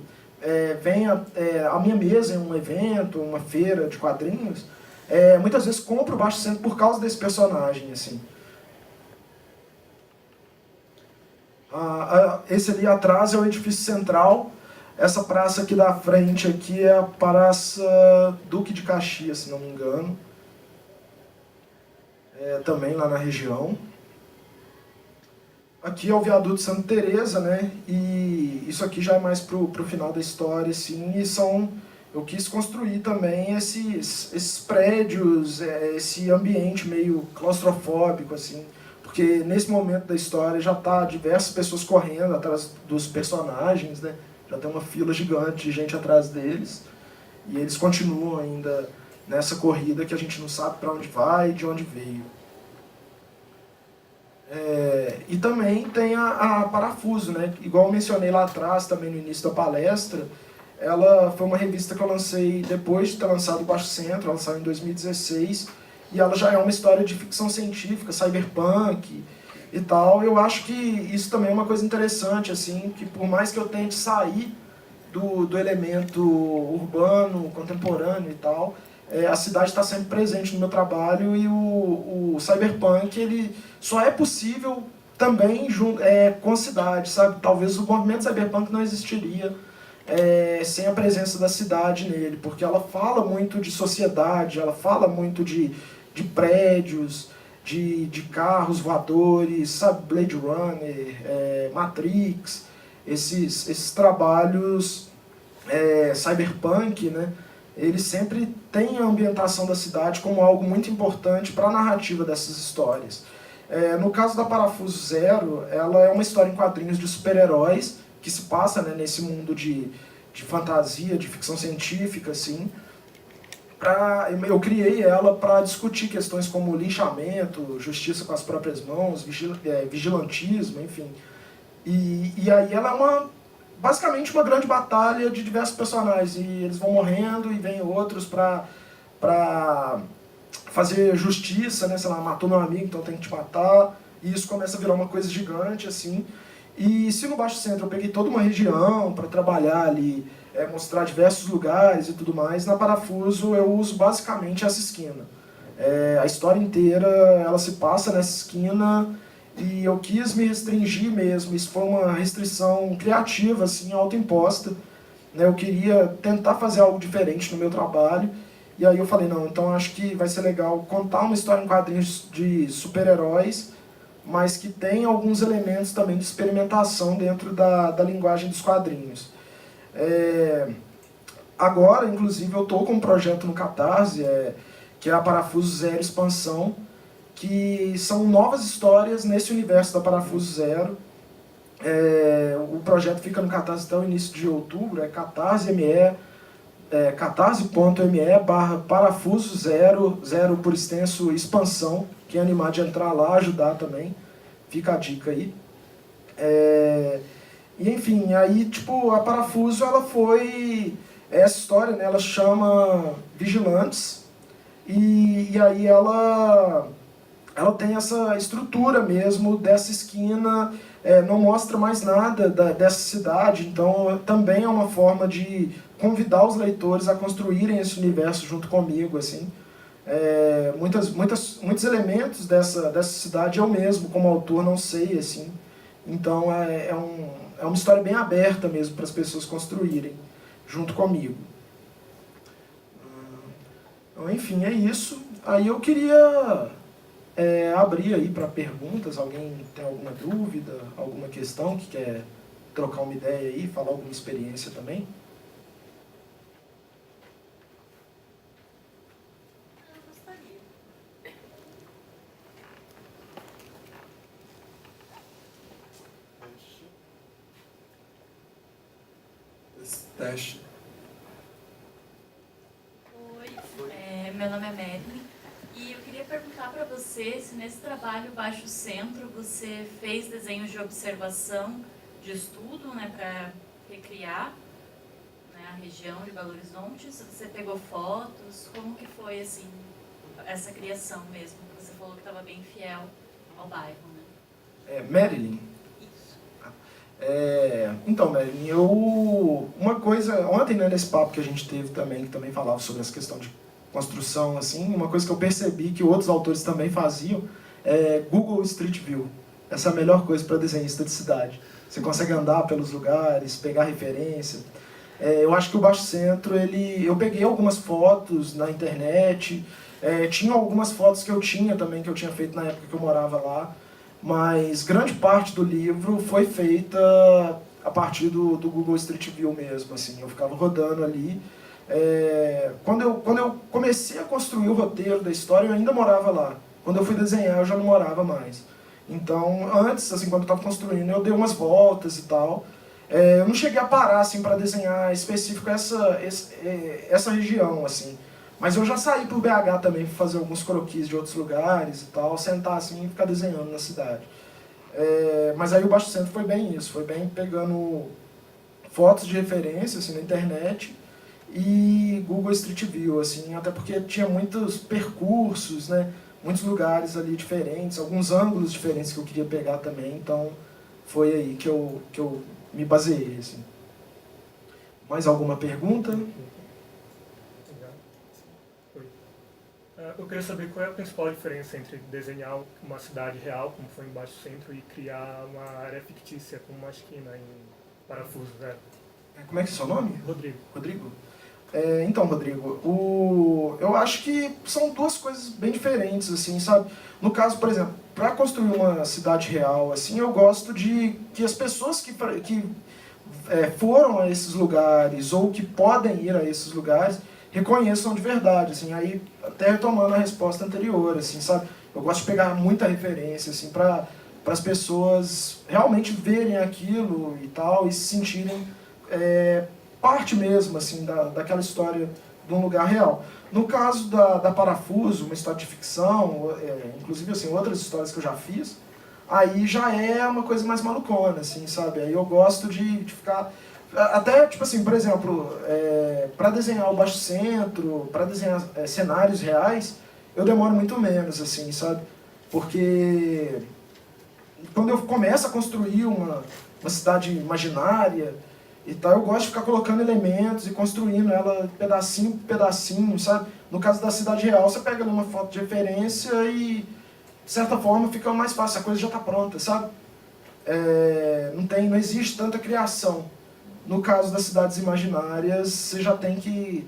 vem a minha mesa em um evento, uma feira de quadrinhos, muitas vezes compra o Baixo Centro por causa desse personagem, assim. Esse ali atrás é o edifício central. Essa praça aqui da frente aqui é a Praça Duque de Caxias, se não me engano. Também lá na região. Aqui é o viaduto Santa Teresa, né? E isso aqui já é mais pro final da história, assim. Eu quis construir também esses prédios, esse ambiente meio claustrofóbico, assim. Porque nesse momento da história já tá diversas pessoas correndo atrás dos personagens, né? Já tem uma fila gigante de gente atrás deles, e eles continuam ainda nessa corrida que a gente não sabe para onde vai e de onde veio. E também tem a Parafuso, né? Igual eu mencionei lá atrás, também no início da palestra, ela foi uma revista que eu lancei depois de ter lançado o Baixo Centro, ela saiu em 2016, e ela já é uma história de ficção científica, cyberpunk e tal. Eu acho que isso também é uma coisa interessante, assim, que por mais que eu tente sair do elemento urbano, contemporâneo e tal, a cidade está sempre presente no meu trabalho, e o cyberpunk ele só é possível também com a cidade, sabe? Talvez o movimento cyberpunk não existiria sem a presença da cidade nele, porque ela fala muito de sociedade, ela fala muito de prédios, de carros voadores, sabe, Blade Runner, Matrix, esses trabalhos cyberpunk, né? Eles sempre têm a ambientação da cidade como algo muito importante para a narrativa dessas histórias. No caso da Parafuso Zero, ela é uma história em quadrinhos de super-heróis que se passa, né, nesse mundo de fantasia, de ficção científica, assim. Eu criei ela para discutir questões como linchamento, justiça com as próprias mãos, vigilantismo, enfim. E aí ela é basicamente uma grande batalha de diversos personagens, e eles vão morrendo e vem outros para fazer justiça, né? Sei lá, matou meu amigo, então tem que te matar, e isso começa a virar uma coisa gigante, assim. E se no Baixo Centro eu peguei toda uma região para trabalhar ali, mostrar diversos lugares e tudo mais, na Parafuso eu uso basicamente essa esquina. A história inteira ela se passa nessa esquina, e eu quis me restringir mesmo. Isso foi uma restrição criativa, assim, autoimposta, né? Eu queria tentar fazer algo diferente no meu trabalho, e aí eu falei, não, então acho que vai ser legal contar uma história em quadrinhos de super-heróis, mas que tem alguns elementos também de experimentação dentro da linguagem dos quadrinhos. Agora, inclusive, eu estou com um projeto no Catarse, que é a Parafuso Zero Expansão, que são novas histórias nesse universo da Parafuso Zero. O projeto fica no Catarse até o início de outubro, catarse.me/parafuso zero, zero por extenso, expansão. Quem animar de entrar lá, ajudar também, fica a dica aí. E enfim, aí tipo, a Parafuso ela foi essa história, né, ela chama Vigilantes, e aí ela tem essa estrutura mesmo dessa esquina, não mostra mais nada dessa cidade, então também é uma forma de convidar os leitores a construírem esse universo junto comigo, assim. Muitos elementos dessa cidade eu mesmo, como autor, não sei, assim. Então é uma história bem aberta mesmo para as pessoas construírem junto comigo. Então, enfim, é isso. Aí eu queria abrir aí para perguntas. Alguém tem alguma dúvida, alguma questão que quer trocar uma ideia aí, falar alguma experiência também? Teste. Oi, meu nome é Madeline e eu queria perguntar para você se nesse trabalho Baixo Centro você fez desenhos de observação, de estudo, né, para recriar, né, a região de Belo Horizonte, se você pegou fotos, como que foi assim, essa criação mesmo? Você falou que estava bem fiel ao bairro, né? Madeline? Então, Madeline, uma coisa, ontem, né, nesse papo que a gente teve também, que também falava sobre essa questão de construção, assim, uma coisa que eu percebi que outros autores também faziam é Google Street View. Essa é a melhor coisa para desenhista de cidade. Você consegue andar pelos lugares, pegar referência. Eu acho que o Baixo Centro, eu peguei algumas fotos na internet, tinha algumas fotos que eu tinha também, que eu tinha feito na época que eu morava lá, mas grande parte do livro foi feita a partir do Google Street View mesmo, assim, eu ficava rodando ali. Quando eu comecei a construir o roteiro da história, eu ainda morava lá. Quando eu fui desenhar, eu já não morava mais. Então, antes, assim, quando eu estava construindo, eu dei umas voltas e tal. Eu não cheguei a parar, assim, para desenhar específico essa região, assim. Mas eu já saí pro BH também para fazer alguns croquis de outros lugares e tal, sentar assim e ficar desenhando na cidade. Mas aí o Baixo Centro foi bem isso, foi bem pegando fotos de referência assim, na internet e Google Street View, assim, até porque tinha muitos percursos, né, muitos lugares ali diferentes, alguns ângulos diferentes que eu queria pegar também, então foi aí que eu me baseei. Assim. Mais alguma pergunta? Eu queria saber qual é a principal diferença entre desenhar uma cidade real, como foi em Baixo Centro, e criar uma área fictícia, como uma esquina em Parafuso, né? Como é que é o seu nome? Rodrigo. Rodrigo? Então, Rodrigo, eu acho que são duas coisas bem diferentes, assim, sabe? No caso, por exemplo, para construir uma cidade real, assim, eu gosto de que as pessoas que foram a esses lugares ou que podem ir a esses lugares reconheçam de verdade, assim, aí até retomando a resposta anterior, assim, sabe? Eu gosto de pegar muita referência, assim, para as pessoas realmente verem aquilo e tal e se sentirem parte mesmo, assim, daquela história de um lugar real. No caso da Parafuso, uma história de ficção, inclusive, assim, outras histórias que eu já fiz, aí já é uma coisa mais malucona, assim, sabe? Aí eu gosto de ficar... Até, tipo assim, por exemplo, para desenhar o Baixo Centro, para desenhar cenários reais, eu demoro muito menos, assim, sabe? Porque quando eu começo a construir uma cidade imaginária e tal, eu gosto de ficar colocando elementos e construindo ela pedacinho por pedacinho, sabe? No caso da cidade real, você pega ali uma foto de referência e, de certa forma, fica mais fácil, a coisa já está pronta, sabe? Não existe tanta criação. No caso das cidades imaginárias, você já tem que...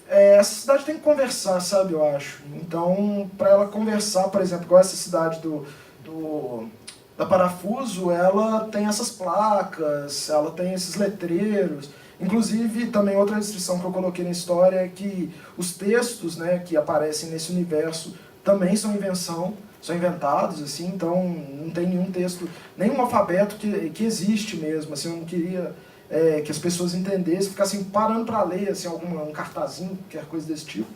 essa cidade tem que conversar, sabe, eu acho. Então, para ela conversar, por exemplo, igual essa cidade da Parafuso, ela tem essas placas, ela tem esses letreiros. Inclusive, também outra restrição que eu coloquei na história é que os textos, né, que aparecem nesse universo também são inventados, assim, então não tem nenhum texto, nenhum alfabeto que existe mesmo, assim, eu não queria que as pessoas entendessem, ficassem parando para ler, assim, um cartazinho, qualquer coisa desse tipo.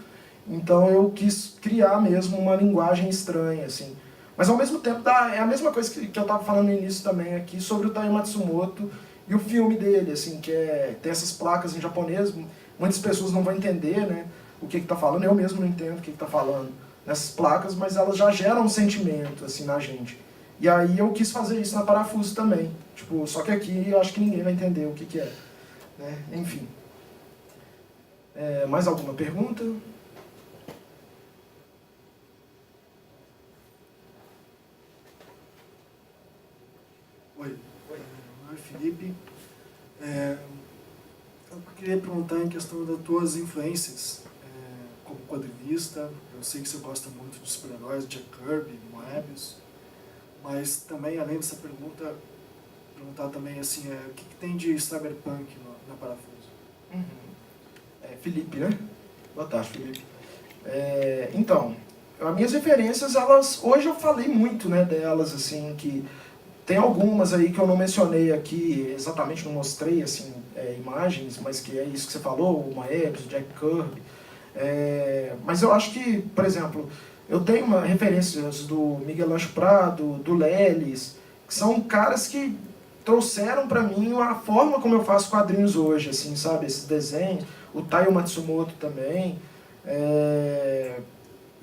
Então eu quis criar mesmo uma linguagem estranha, assim. Mas ao mesmo tempo é a mesma coisa que eu estava falando no início também aqui sobre o Taiyo Matsumoto e o filme dele, assim, que tem essas placas em japonês, muitas pessoas não vão entender, né, o que está falando, eu mesmo não entendo o que está falando nessas placas, mas elas já geram um sentimento, assim, na gente. E aí eu quis fazer isso na Parafuso também, tipo, só que aqui eu acho que ninguém vai entender o que é, né, enfim. Mais alguma pergunta? Felipe. Eu queria perguntar em questão das tuas influências como quadrinista. Eu sei que você gosta muito de super-heróis, Jack Kirby, Moebius, mas também, além dessa perguntar também assim, o que tem de cyberpunk na Parafuso? Felipe, né? Boa tarde, Felipe. Então, as minhas referências, elas, hoje eu falei muito, né, delas, assim, que tem algumas aí que eu não mencionei aqui, exatamente não mostrei, assim, imagens, mas que é isso que você falou, o Moebius, o Jack Kirby. Mas eu acho que, por exemplo, eu tenho referências do Miguel Ângelo Prado, do Lelis, que são caras que trouxeram para mim a forma como eu faço quadrinhos hoje, assim, sabe, esses desenhos, o Taiyo Matsumoto também.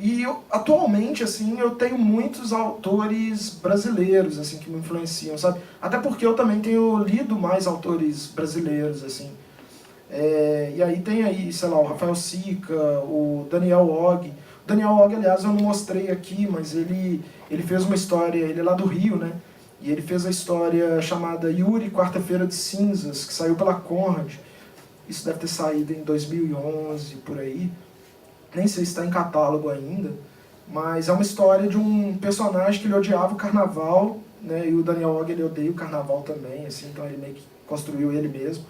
E atualmente, assim, eu tenho muitos autores brasileiros, assim, que me influenciam, sabe? Até porque eu também tenho lido mais autores brasileiros, assim. E aí tem aí, sei lá, o Rafael Sica, o Daniel Og. O Daniel Og, aliás, eu não mostrei aqui, mas ele fez uma história, ele é lá do Rio, né? E ele fez a história chamada Yuri, Quarta-feira de Cinzas, que saiu pela Conrad. Isso deve ter saído em 2011, por aí. Nem sei se está em catálogo ainda. Mas é uma história de um personagem que ele odiava o carnaval, né? E o Daniel Og, ele odeia o carnaval também, assim, então ele meio que construiu ele mesmo.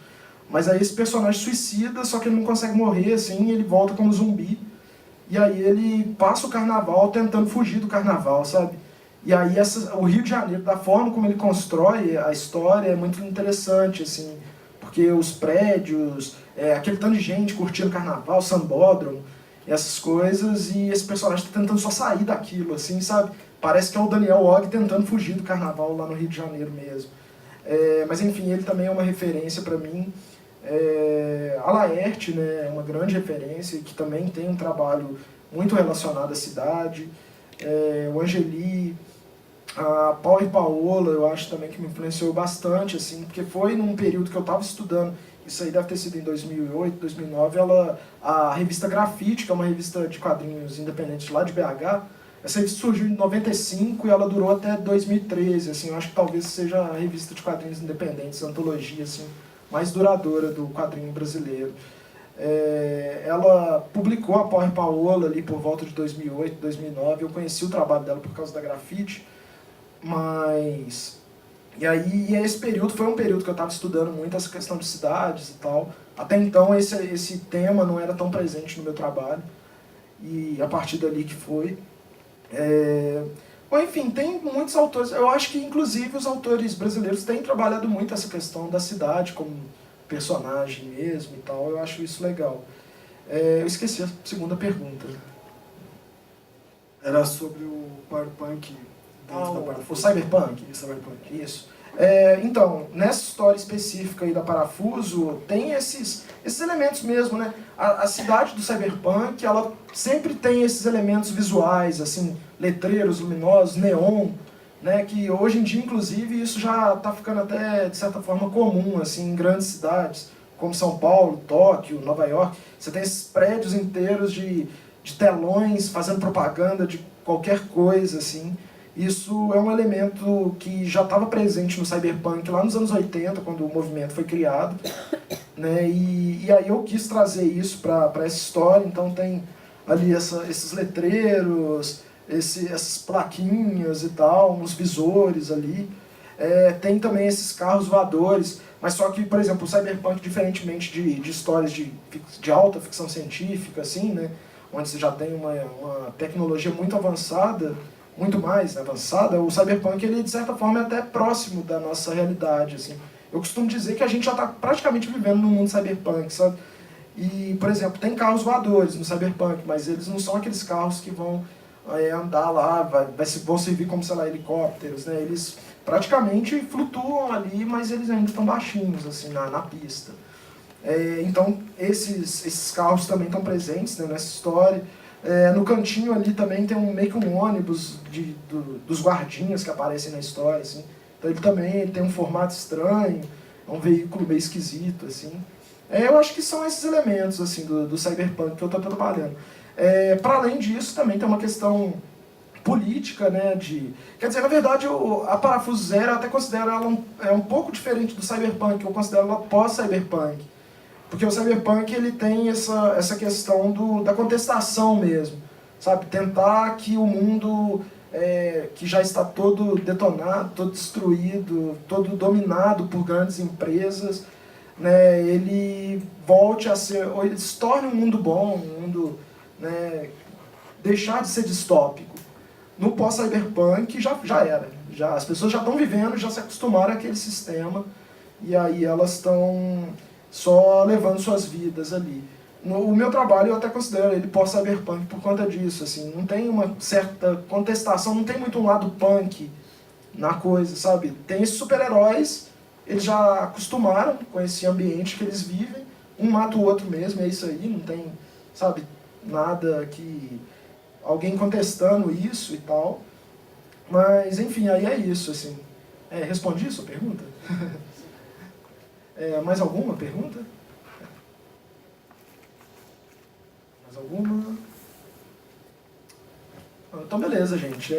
Mas aí esse personagem suicida, só que ele não consegue morrer, assim, ele volta como zumbi. E aí ele passa o carnaval tentando fugir do carnaval, sabe? E aí o Rio de Janeiro, da forma como ele constrói a história, é muito interessante, assim, porque os prédios, aquele tanto de gente curtindo carnaval, sambódromo, essas coisas, e esse personagem tá tentando só sair daquilo, assim, sabe? Parece que é o Daniel Og tentando fugir do carnaval lá no Rio de Janeiro mesmo. Mas enfim, ele também é uma referência para mim. A Laerte, né, é uma grande referência, que também tem um trabalho muito relacionado à cidade. O Angeli, a Paula e Paola, eu acho também que me influenciou bastante, assim, porque foi num período que eu estava estudando, isso aí deve ter sido em 2008, 2009, a revista Grafite, que é uma revista de quadrinhos independente lá de BH, essa revista surgiu em 95 e ela durou até 2013, assim, eu acho que talvez seja a revista de quadrinhos independentes, a antologia, assim, mais duradoura do quadrinho brasileiro. Ela publicou a Paula e Paola ali por volta de 2008, 2009, eu conheci o trabalho dela por causa da Grafite, mas... E aí, esse período foi um período que eu estava estudando muito essa questão de cidades e tal. Até então, esse tema não era tão presente no meu trabalho. E a partir dali que foi. Bom, enfim, tem muitos autores. Eu acho que, inclusive, os autores brasileiros têm trabalhado muito essa questão da cidade como personagem mesmo e tal. Eu acho isso legal. Eu esqueci a segunda pergunta. Era sobre o Powerpunk. O Cyberpunk? Isso. Então, nessa história específica aí da Parafuso, tem esses elementos mesmo, né? A cidade do Cyberpunk, ela sempre tem esses elementos visuais, assim, letreiros luminosos, neon, né? Que hoje em dia, inclusive, isso já está ficando até, de certa forma, comum, assim, em grandes cidades, como São Paulo, Tóquio, Nova York. Você tem esses prédios inteiros de telões fazendo propaganda de qualquer coisa, assim. Isso é um elemento que já estava presente no Cyberpunk lá nos anos 80, quando o movimento foi criado, né? E aí eu quis trazer isso para essa história, então tem ali esses letreiros, essas plaquinhas e tal, uns visores ali. Tem também esses carros voadores, mas só que, por exemplo, o Cyberpunk, diferentemente de histórias de alta ficção científica, assim, né? Onde você já tem uma tecnologia muito avançada, muito mais avançada, o Cyberpunk, ele, de certa forma, é até próximo da nossa realidade, assim. Eu costumo dizer que a gente já está praticamente vivendo num mundo Cyberpunk, sabe? E, por exemplo, tem carros voadores no Cyberpunk, mas eles não são aqueles carros que vão andar lá, vão servir como, sei lá, helicópteros, né? Eles praticamente flutuam ali, mas eles ainda estão baixinhos, assim, na pista. Então, esses carros também estão presentes, né, nessa história. No cantinho ali também tem meio que um ônibus dos guardinhas que aparecem na história, assim. Então ele também tem um formato estranho, é um veículo meio esquisito, assim. Eu acho que são esses elementos, assim, do Cyberpunk que eu estou trabalhando. Para além disso, também tem uma questão política, né, quer dizer, na verdade, a Parafuso Zero, eu até considero ela um pouco diferente do Cyberpunk, eu considero ela pós-Cyberpunk. Porque o Cyberpunk ele tem essa questão da contestação mesmo, sabe? Tentar que o mundo que já está todo detonado, todo destruído, todo dominado por grandes empresas, né, ele volte a ser, ou ele se torne um mundo bom, um mundo, né, deixar de ser distópico. No pós-cyberpunk já era, as pessoas já estão vivendo, já se acostumaram àquele sistema, e aí elas estão só levando suas vidas ali. O meu trabalho eu até considero ele pós-cyberpunk por conta disso, assim, não tem uma certa contestação, não tem muito um lado punk na coisa, sabe? Tem esses super-heróis, eles já acostumaram com esse ambiente que eles vivem, um mata o outro mesmo, é isso aí, não tem, sabe, nada que alguém contestando isso e tal. Mas, enfim, aí é isso, assim. Respondi a sua pergunta? Mais alguma pergunta? Mais alguma? Então, beleza, gente.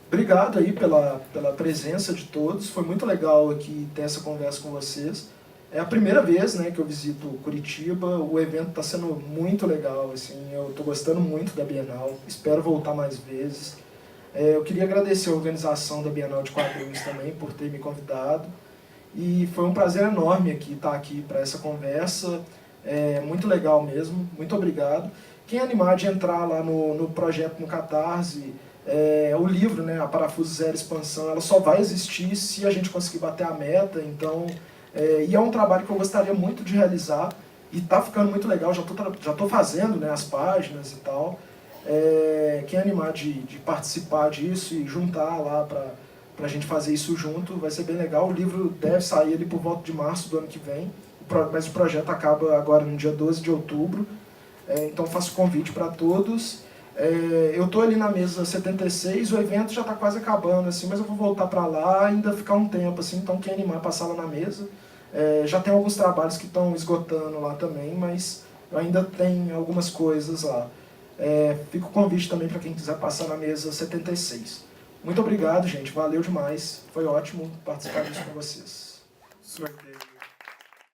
Obrigado aí pela presença de todos. Foi muito legal aqui ter essa conversa com vocês. É a primeira vez, né, que eu visito Curitiba. O evento está sendo muito legal. Assim, eu estou gostando muito da Bienal. Espero voltar mais vezes. Eu queria agradecer a organização da Bienal de Quadrinhos também por ter me convidado. E foi um prazer enorme estar aqui para essa conversa. Muito legal mesmo. Muito obrigado. Quem animar de entrar lá no projeto no Catarse, o livro, né, a Parafuso Zero Expansão, ela só vai existir se a gente conseguir bater a meta. Então, e é um trabalho que eu gostaria muito de realizar e está ficando muito legal. Já tô fazendo, né, as páginas e tal. Quem animar de participar disso e juntar lá para a gente fazer isso junto, vai ser bem legal. O livro deve sair ali por volta de março do ano que vem, mas o projeto acaba agora no dia 12 de outubro. Então faço convite para todos. Eu estou ali na mesa 76, o evento já está quase acabando, assim, mas eu vou voltar para lá ainda ficar um tempo, assim, então quem animar passar lá na mesa. Já tem alguns trabalhos que estão esgotando lá também, mas eu ainda tenho algumas coisas lá. Fica o convite também para quem quiser passar na mesa 76. Muito obrigado, gente, valeu demais, foi ótimo participar disso com vocês. Sorteio.